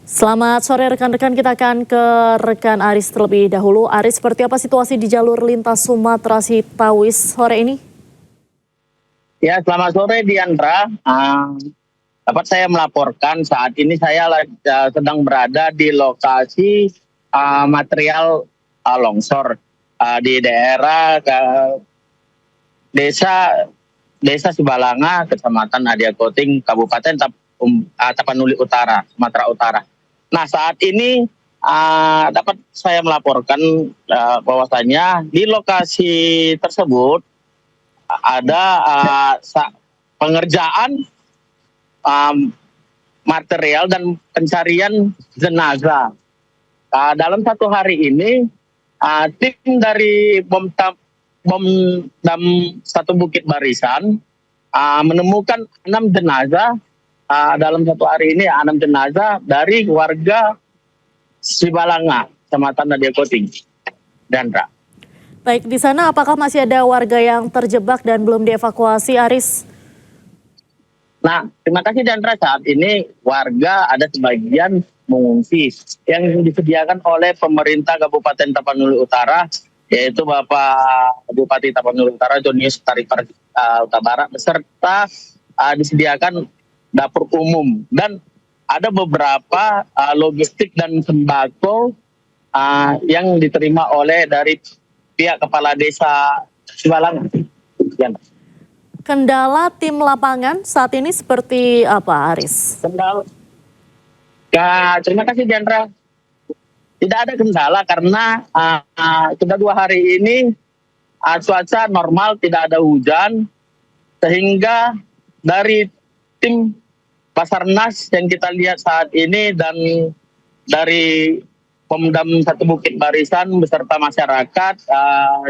Selamat sore rekan-rekan, kita akan ke rekan Aris terlebih dahulu. Aris, seperti apa situasi di jalur lintas Sumatera Sitawis sore ini? Ya, selamat sore Diandra. Dapat saya melaporkan saat ini saya sedang berada di lokasi material longsor di daerah desa Desa Sibalanga, Kecamatan Nadia Koting, Kabupaten Tapanuli Utara, Sumatera Utara. Nah, saat ini dapat saya melaporkan bahwasanya di lokasi tersebut ada pengerjaan material dan pencarian jenazah. Dalam satu hari ini, tim dari bom dam satu Bukit Barisan menemukan 6 jenazah. Dalam satu hari ini 6 jenazah dari warga Sibalanga, Kecamatan Nadia Koting. Dandra. Baik, di sana apakah masih ada warga yang terjebak dan belum dievakuasi, Aris? Nah, terima kasih Dandra. Saat ini warga ada sebagian mengungsi yang disediakan oleh pemerintah Kabupaten Tapanuli Utara, yaitu Bapak Bupati Tapanuli Utara Jonius Taripar Utabarat, beserta disediakan dapur umum, dan ada beberapa logistik dan sembako yang diterima oleh dari pihak kepala desa Sibalanga. Kendala tim lapangan saat ini seperti apa, Aris? Kendala. Terima kasih Diandra. Tidak ada kendala karena sudah 2 hari ini cuaca normal, tidak ada hujan, sehingga dari tim Basarnas yang kita lihat saat ini dan dari Pemdam satu Bukit Barisan beserta masyarakat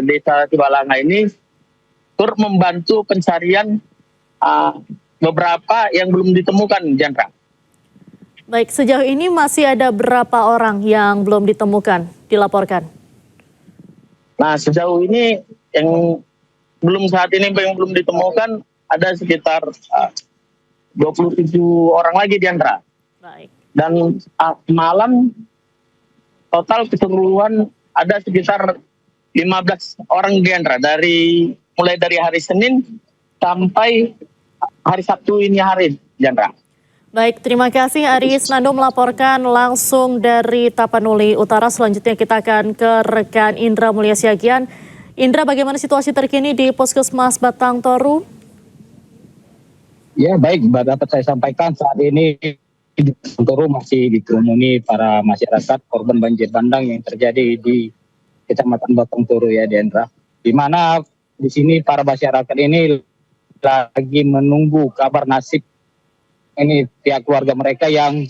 Desa Sibalanga ini turut membantu pencarian beberapa yang belum ditemukan, Jandra. Baik, sejauh ini masih ada berapa orang yang belum ditemukan, dilaporkan? Nah, sejauh ini yang saat ini yang belum ditemukan ada sekitar 27 orang lagi, Diandra. Baik. Dan malam total keseluruhan ada sekitar 15 orang, Diandra, mulai dari hari Senin sampai hari Sabtu ini hari, Diandra. Baik, terima kasih Aris Nando melaporkan langsung dari Tapanuli Utara. Selanjutnya kita akan ke rekan Indra Mulyasiagian. Indra, bagaimana situasi terkini di Puskesmas Batang Toru? Ya, baik, dapat saya sampaikan saat ini di Toru masih dikerumuni para masyarakat korban banjir bandang yang terjadi di Kecamatan Batang Toru, ya, Diandra. Di mana di sini para masyarakat ini lagi menunggu kabar nasib ini pihak keluarga mereka yang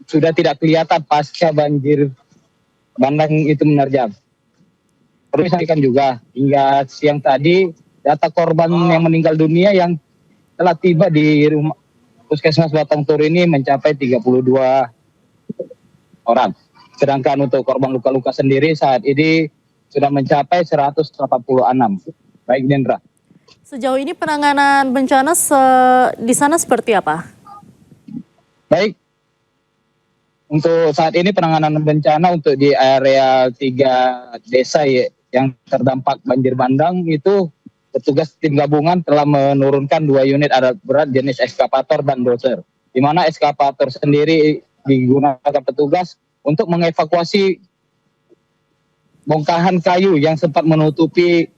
sudah tidak kelihatan pasca banjir bandang itu menerjang. Perlu disampaikan juga hingga siang tadi data korban yang meninggal dunia yang telah tiba di rumah Puskesmas Batang Toru ini mencapai 32 orang. Sedangkan untuk korban luka-luka sendiri saat ini sudah mencapai 186. Baik, Dendra. Sejauh ini penanganan bencana di sana seperti apa? Baik. Untuk saat ini penanganan bencana untuk di area 3 desa yang terdampak banjir bandang itu petugas tim gabungan telah menurunkan 2 unit alat berat jenis ekskavator dan dozer. Di mana ekskavator sendiri digunakan petugas untuk mengevakuasi bongkahan kayu yang sempat menutupi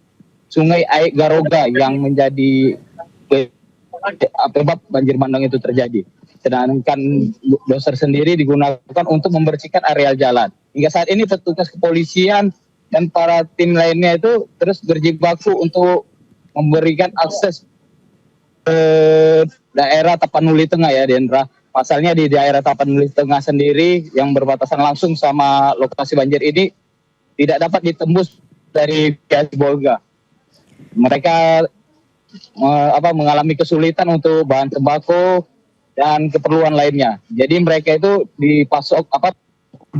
Sungai Aik Garoga yang menjadi penyebab banjir bandang itu terjadi. Sedangkan dozer sendiri digunakan untuk membersihkan areal jalan. Hingga saat ini petugas kepolisian dan para tim lainnya itu terus berjibaku untuk memberikan akses ke daerah Tapanuli Tengah, ya, Dendra. Pasalnya di daerah Tapanuli Tengah sendiri yang berbatasan langsung sama lokasi banjir ini tidak dapat ditembus dari pihak Bolga. Mereka mengalami kesulitan untuk bahan sembako dan keperluan lainnya. Jadi mereka itu dipasok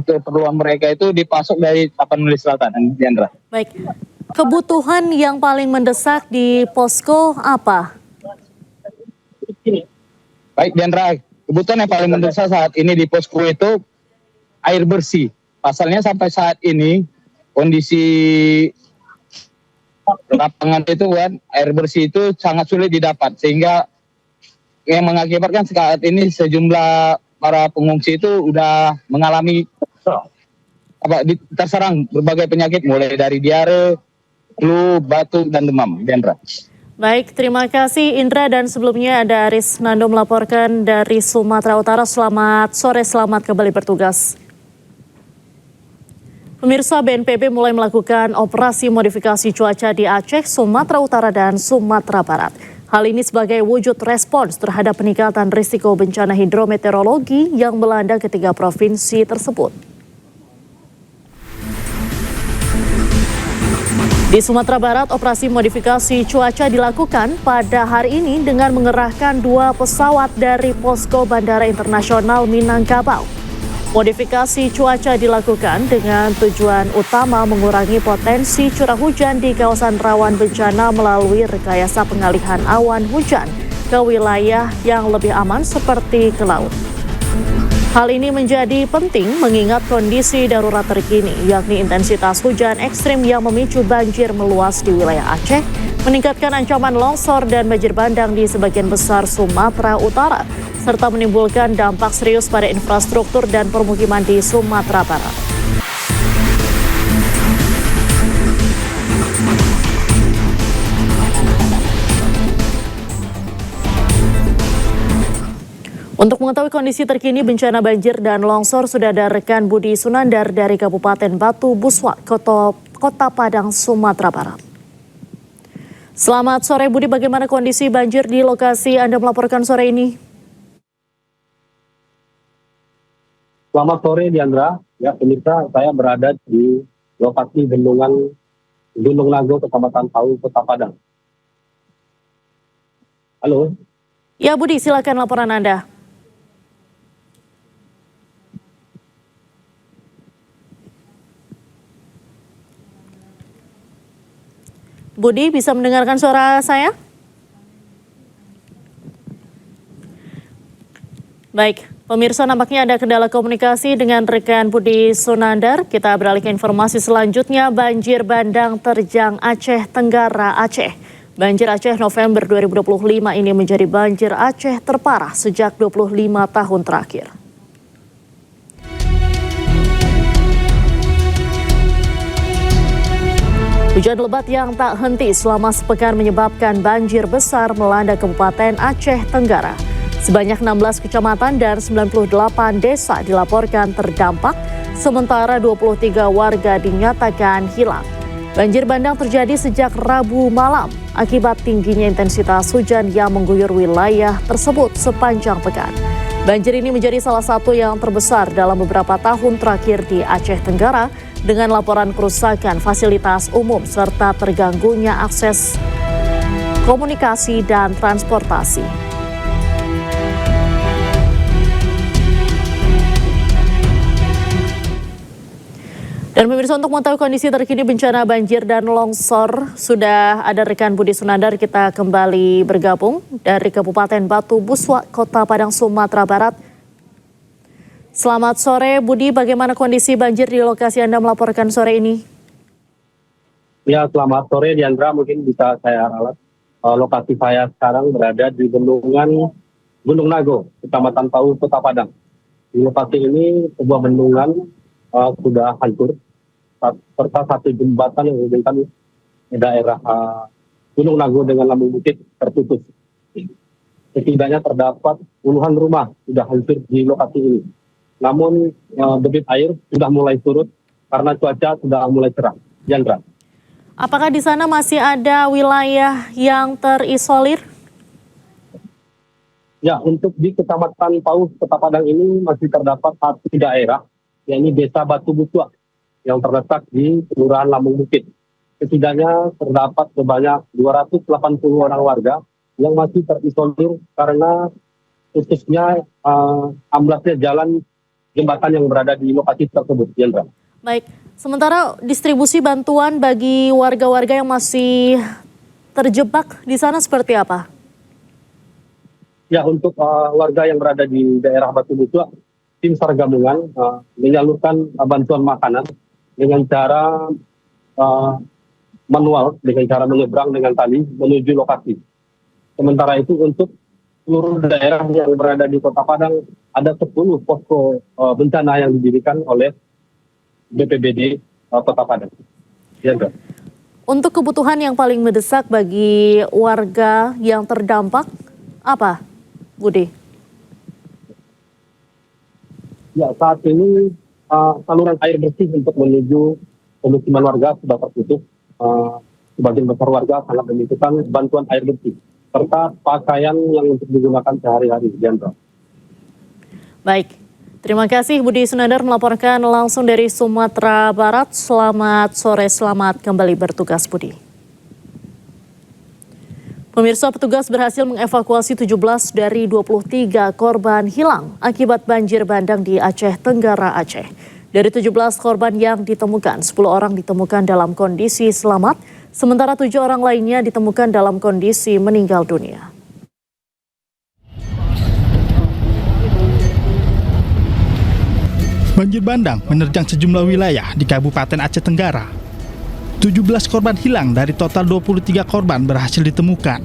keperluan mereka itu dipasok dari Tapanuli Selatan, Dendra. Baik. Kebutuhan yang paling mendesak di posko apa? Baik, Dendra. Kebutuhan yang paling mendesak saat ini di posko itu air bersih. Pasalnya sampai saat ini kondisi lapangan itu kan air bersih itu sangat sulit didapat, sehingga yang mengakibatkan saat ini sejumlah para pengungsi itu udah mengalami terserang berbagai penyakit mulai dari diare, flu, batuk dan demam. Dendra. Baik, terima kasih Indra, dan sebelumnya ada Aris Nando melaporkan dari Sumatera Utara. Selamat sore, selamat kembali bertugas. Pemirsa, BNPB mulai melakukan operasi modifikasi cuaca di Aceh, Sumatera Utara, dan Sumatera Barat. Hal ini sebagai wujud respons terhadap peningkatan risiko bencana hidrometeorologi yang melanda ketiga provinsi tersebut. Di Sumatera Barat, operasi modifikasi cuaca dilakukan pada hari ini dengan mengerahkan 2 pesawat dari Posko Bandara Internasional Minangkabau. Modifikasi cuaca dilakukan dengan tujuan utama mengurangi potensi curah hujan di kawasan rawan bencana melalui rekayasa pengalihan awan hujan ke wilayah yang lebih aman seperti ke laut. Hal ini menjadi penting mengingat kondisi darurat terkini, yakni intensitas hujan ekstrim yang memicu banjir meluas di wilayah Aceh, meningkatkan ancaman longsor dan banjir bandang di sebagian besar Sumatera Utara, serta menimbulkan dampak serius pada infrastruktur dan permukiman di Sumatera Barat. Untuk mengetahui kondisi terkini bencana banjir dan longsor, sudah ada rekan Budi Sunandar dari Kabupaten Batu Buswak, Kota Padang, Sumatera Barat. Selamat sore Budi, bagaimana kondisi banjir di lokasi Anda melaporkan sore ini? Selamat sore Diandra, ya pemirsa, saya berada di lokasi bendungan Gunung Nago, Kecamatan Pau, Kota Padang. Halo. Ya Budi, silakan laporan Anda. Budi, bisa mendengarkan suara saya? Baik, pemirsa, nampaknya ada kendala komunikasi dengan rekan Budi Sunandar. Kita beralih ke informasi selanjutnya. Banjir bandang terjang Aceh Tenggara, Aceh. Banjir Aceh November 2025 ini menjadi banjir Aceh terparah sejak 25 tahun terakhir. Hujan lebat yang tak henti selama sepekan menyebabkan banjir besar melanda Kabupaten Aceh Tenggara. Sebanyak 16 kecamatan dan 98 desa dilaporkan terdampak, sementara 23 warga dinyatakan hilang. Banjir bandang terjadi sejak Rabu malam akibat tingginya intensitas hujan yang mengguyur wilayah tersebut sepanjang pekan. Banjir ini menjadi salah satu yang terbesar dalam beberapa tahun terakhir di Aceh Tenggara, dengan laporan kerusakan fasilitas umum serta terganggunya akses komunikasi dan transportasi. Dan pemirsa, untuk mengetahui kondisi terkini bencana banjir dan longsor, sudah ada rekan Budi Sunandar. Kita kembali bergabung dari Kabupaten Batu Buswak, Kota Padang, Sumatera Barat. Selamat sore Budi, bagaimana kondisi banjir di lokasi Anda melaporkan sore ini? Ya, selamat sore Diandra, mungkin bisa saya ralat. Lokasi saya sekarang berada di bendungan Gunung Nago, Kecamatan Pau, Kota Padang. Di lokasi ini sebuah bendungan sudah hancur, serta satu jembatan yang menghubungkan daerah Gunung Nago dengan Lambung Bukit terputus. Setidaknya terdapat puluhan rumah sudah hancur di lokasi ini. Namun debit air sudah mulai surut karena cuaca sudah mulai cerah. Diandra. Apakah di sana masih ada wilayah yang terisolir? Ya, untuk di Kecamatan Pau, Kota Padang ini masih terdapat satu daerah, yakni Desa Batu Buswak, yang terletak di Kelurahan Lambung Bukit. Setidaknya terdapat sebanyak 280 orang warga yang masih terisolir karena putusnya amblasnya jalan jembatan yang berada di lokasi tersebut, Diandra. Baik, sementara distribusi bantuan bagi warga-warga yang masih terjebak di sana seperti apa? Ya, untuk warga yang berada di daerah Batu Butuak, tim SAR gabungan menyalurkan bantuan makanan dengan cara manual, dengan cara menyeberang dengan tali menuju lokasi. Sementara itu untuk seluruh daerah yang berada di Kota Padang, ada 10 posko bencana yang didirikan oleh BPBD Kota Padang. Ya, enggak? Untuk kebutuhan yang paling mendesak bagi warga yang terdampak, apa, Budi? Ya, saat ini saluran air bersih untuk menuju pemukiman warga sudah tertutup. Sebagian besar warga sangat membutuhkan bantuan air bersih serta pakaian yang untuk digunakan sehari-hari. Baik, terima kasih Budi Sunandar melaporkan langsung dari Sumatera Barat. Selamat sore, selamat kembali bertugas Budi. Pemirsa, petugas berhasil mengevakuasi 17 dari 23 korban hilang akibat banjir bandang di Aceh Tenggara, Aceh. Dari 17 korban yang ditemukan, 10 orang ditemukan dalam kondisi selamat, sementara 7 orang lainnya ditemukan dalam kondisi meninggal dunia. Banjir bandang menerjang sejumlah wilayah di Kabupaten Aceh Tenggara. 17 korban hilang dari total 23 korban berhasil ditemukan,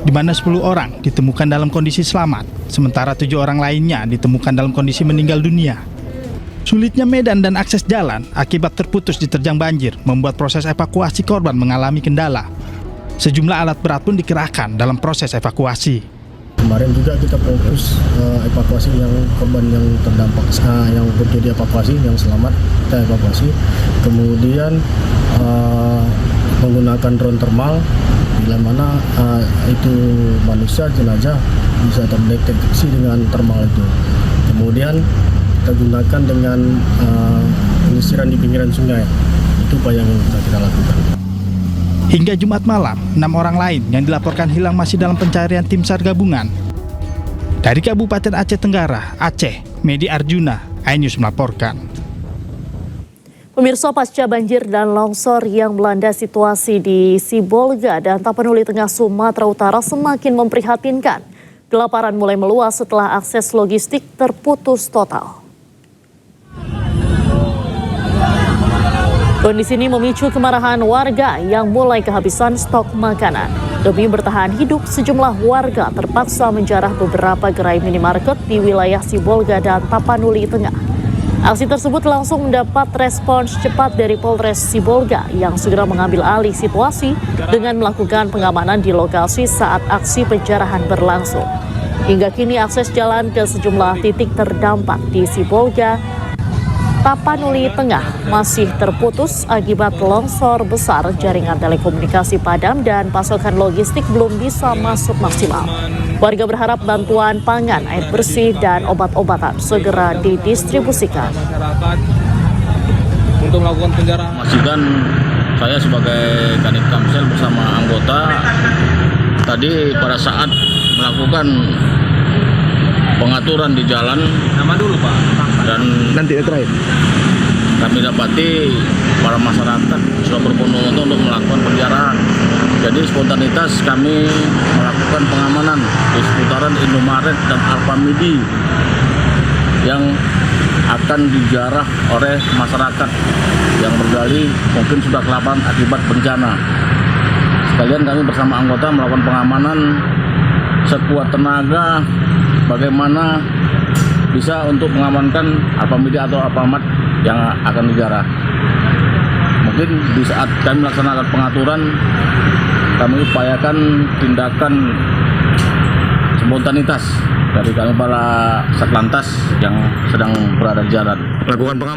di mana 10 orang ditemukan dalam kondisi selamat, sementara 7 orang lainnya ditemukan dalam kondisi meninggal dunia. Sulitnya medan dan akses jalan akibat terputus diterjang banjir membuat proses evakuasi korban mengalami kendala. Sejumlah alat berat pun dikerahkan dalam proses evakuasi. Kemarin juga kita fokus evakuasi yang korban yang terdampak, yang terjadi evakuasi, yang selamat kita evakuasi. Kemudian menggunakan drone thermal, bila mana itu manusia jenazah bisa terdeteksi dengan thermal itu. Kemudian kita gunakan dengan penyisiran di pinggiran sungai. Itu upaya yang kita lakukan. Hingga Jumat malam, 6 orang lain yang dilaporkan hilang masih dalam pencarian tim SAR gabungan. Dari Kabupaten Aceh Tenggara, Aceh, Medi Arjuna, iNews melaporkan. Pemirsa, pasca banjir dan longsor yang melanda situasi di Sibolga dan Tapanuli Tengah Sumatera Utara semakin memprihatinkan. Kelaparan mulai meluas setelah akses logistik terputus total. Kondisi ini memicu kemarahan warga yang mulai kehabisan stok makanan. Demi bertahan hidup, sejumlah warga terpaksa menjarah beberapa gerai minimarket di wilayah Sibolga dan Tapanuli Tengah. Aksi tersebut langsung mendapat respons cepat dari Polres Sibolga yang segera mengambil alih situasi dengan melakukan pengamanan di lokasi saat aksi penjarahan berlangsung. Hingga kini akses jalan ke sejumlah titik terdampak di Sibolga, Tapanuli Tengah masih terputus akibat longsor besar, jaringan telekomunikasi padam dan pasokan logistik belum bisa masuk maksimal. Warga berharap bantuan pangan, air bersih, dan obat-obatan segera didistribusikan. Untuk melakukan penjarahan. Memastikan saya sebagai Kanit Kamsel bersama anggota tadi pada saat melakukan pengaturan di jalan. Nama dulu Pak. Dan nanti terakhir. Kami dapati para masyarakat sudah berbondong-bondong untuk melakukan penjarahan. Jadi spontanitas kami melakukan pengamanan di seputaran Indomaret dan Alfamidi yang akan dijarah oleh masyarakat yang berdalih mungkin sudah kelaparan akibat bencana. Sekalian kami bersama anggota melakukan pengamanan sekuat tenaga bagaimana bisa untuk mengamankan Alfamidi atau Alfamart yang akan dijarah. Mungkin di saat kami melaksanakan pengaturan, kami upayakan tindakan spontanitas dari kami para Satlantas yang sedang berada di jalan. Lakukan pengamanan.